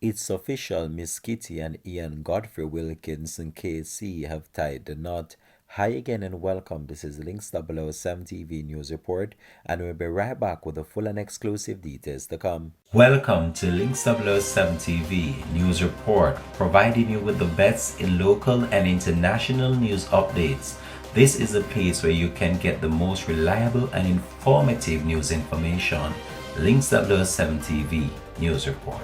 It's official, Miss Kitty and Ian Godfrey Wilkinson KC have tied the knot. Hi again and welcome. This is Links 007 TV News Report, and we'll be right back with the full and exclusive details to come. Welcome to Links 007 TV News Report, providing you with the best in local and international news updates. This is a place where you can get the most reliable and informative news information. Links 007 TV News Report.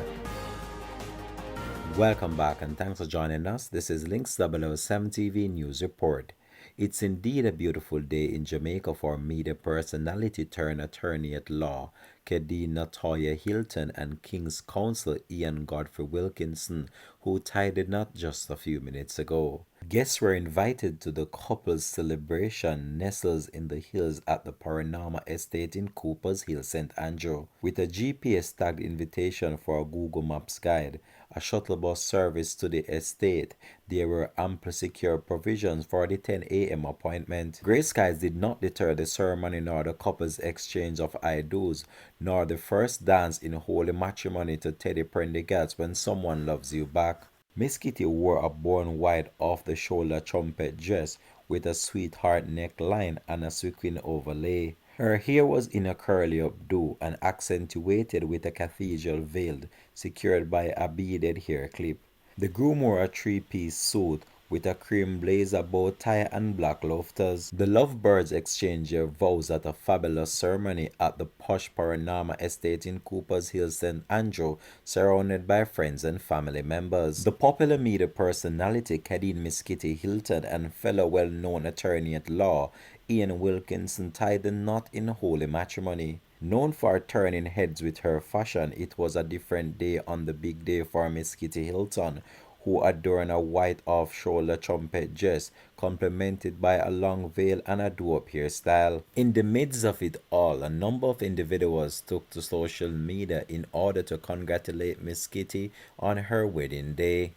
Welcome back and thanks for joining us. This is Links 007 TV News Report. It's indeed a beautiful day in Jamaica for media personality turned attorney at law, Kadeen Natoya Hilton, and King's Counsel Ian Godfrey Wilkinson, who tied the knot just a few minutes ago. Guests were invited to the couple's celebration nestled in the hills at the Paranama Estate in Cooper's Hill, St. Andrew, with a GPS-tagged invitation for a Google Maps guide, a shuttle bus service to the estate. There were ample secure provisions for the 10 a.m. appointment. Grey skies did not deter the ceremony nor the couple's exchange of I-do's, nor the first dance in holy matrimony to Teddy Prendergast when someone loves you back. Miss Kitty wore a bone white off-the-shoulder trumpet dress with a sweetheart neckline and a sequin overlay. Her hair was in a curly updo and accentuated with a cathedral veil secured by a beaded hair clip. The groom wore a three-piece suit with a cream blazer, bow tie, and black loafers. The lovebirds exchanged their vows at a fabulous ceremony at the posh Paranama Estate in Cooper's Hill, St. Andrew, surrounded by friends and family members. The popular media personality Kadeen Miss Kitty Hilton and fellow well-known attorney at law Ian Wilkinson tied the knot in holy matrimony. Known for turning heads with her fashion, it was a different day on the big day for Miss Kitty Hilton, who adorned a white off-shoulder trumpet dress, complemented by a long veil and a do-up hairstyle. In the midst of it all, a number of individuals took to social media in order to congratulate Miss Kitty on her wedding day.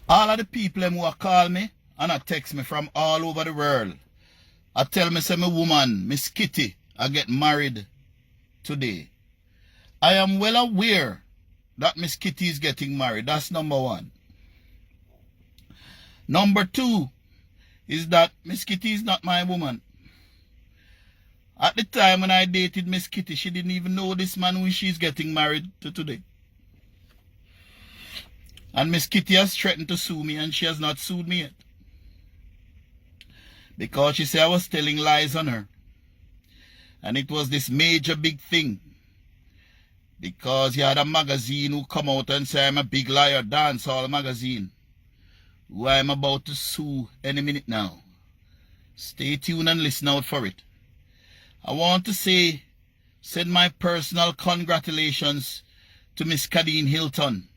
All of the people who call me and text me from all over the world, I tell me, say, my woman, Miss Kitty, I get married today. I am well aware that Miss Kitty is getting married. That's number one. Number two is that Miss Kitty is not my woman. At the time when I dated Miss Kitty, she didn't even know this man who she's getting married to today. And Miss Kitty has threatened to sue me, and she has not sued me yet. Because she said I was telling lies on her. And it was this major big thing. Because you had a magazine who come out and say I'm a big liar, Dancehall magazine, who I'm about to sue any minute now. Stay tuned and listen out for it. I want to send my personal congratulations to Miss Kadeen Hilton.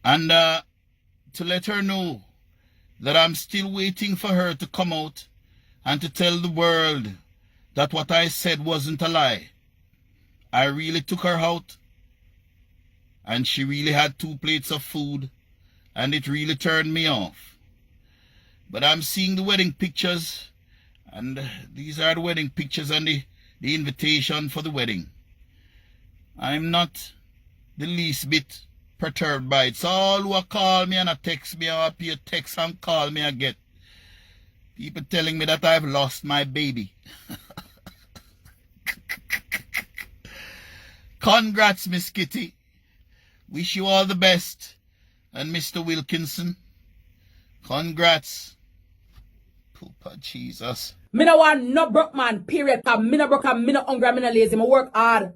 And to let her know that I'm still waiting for her to come out and to tell the world that what I said wasn't a lie. I really took her out, and she really had 2 plates of food, and it really turned me off. But I'm seeing the wedding pictures, and these are the wedding pictures and the invitation for the wedding. I'm not the least bit perturbed by it. So all who call me and text me or appear text and call me again. People telling me that I've lost my baby. Congrats, Miss Kitty. Wish you all the best. And Mr. Wilkinson, congrats. Poopa Jesus. Me no want no broke man, period. Cause me no broke and me no hungry, me no lazy. Me work hard.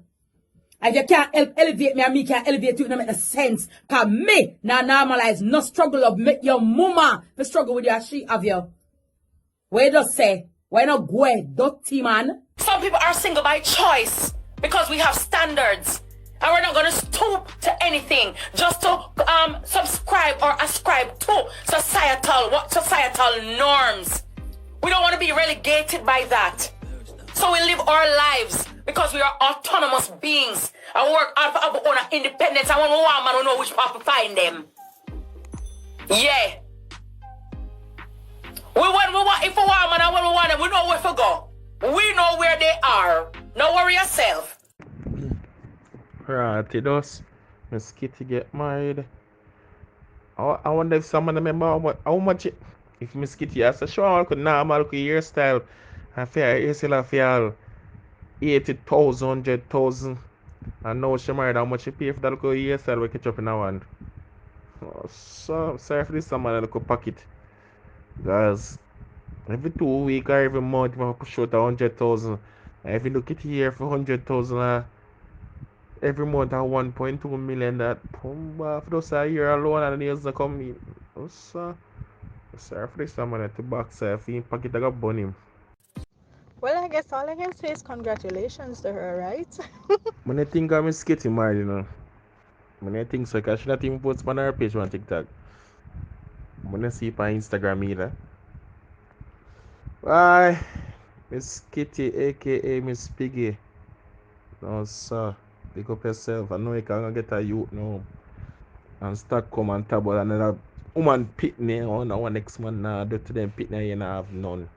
And you can't help elevate me and me can't elevate you. It don't make no sense. Cause me now normalize no struggle of make your mama to struggle with your she of you. Where you just say, why not go dirty man? Some people are single by choice because we have standards. And we're not going to stoop to anything just to subscribe or ascribe to societal norms. We don't want to be relegated by that. So we live our lives because we are autonomous beings and work out for our own independence. And when we want, man, we know which path to find them. Yeah. If we want, man, and when we want them, we know where to go. We know where they are. Don't worry yourself. Right, it does. Miss Kitty get married. I wonder if someone remember how much if Miss Kitty has a show I could normal could hairstyle. I feel hairstyle I feel 80,000, 100,000. And now she married how much she pay for that little hairstyle we catch up in a one. Oh, so sorry for this someone little pocket. Guys, every 2 week or every month I push out 100,000. If you look at here for 100,000 every month at 1.2 million that for those a year alone and the years to come in. So sorry for this someone at the box in pocket I got bunny. Well, I guess all I can say is congratulations to her, right? When I think I'm skating married, When I think so, cause she not even post on her page on TikTok. When I see it on Instagram either. Bye, Miss Kitty, aka Miss Piggy. No sir, pick up yourself. I know you can get a youth now and start come and tab another woman pitney on our next man now. Do to them pitney you not have none.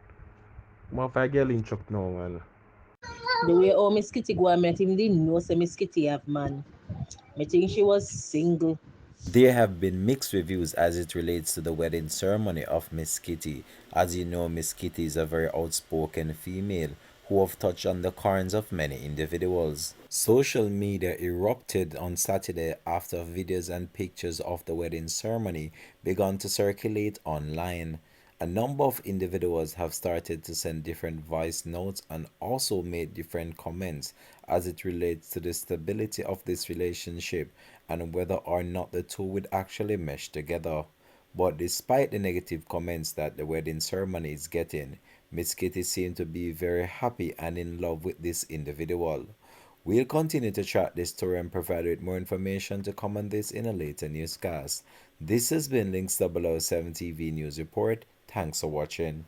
Come off a girl in truck now, man. The way how Miss Kitty go and met him didn't know say Miss Kitty have man. I think she was single. There have been mixed reviews as it relates to the wedding ceremony of Miss Kitty. As you know, Miss Kitty is a very outspoken female who have touched on the corns of many individuals. Social media erupted on Saturday after videos and pictures of the wedding ceremony began to circulate online. A number of individuals have started to send different voice notes and also made different comments as it relates to the stability of this relationship and whether or not the two would actually mesh together. But despite the negative comments that the wedding ceremony is getting, Miss Kitty seemed to be very happy and in love with this individual. We'll continue to track this story and provide with more information to come on this in a later newscast. This has been Links 007 TV News Report. Thanks for watching.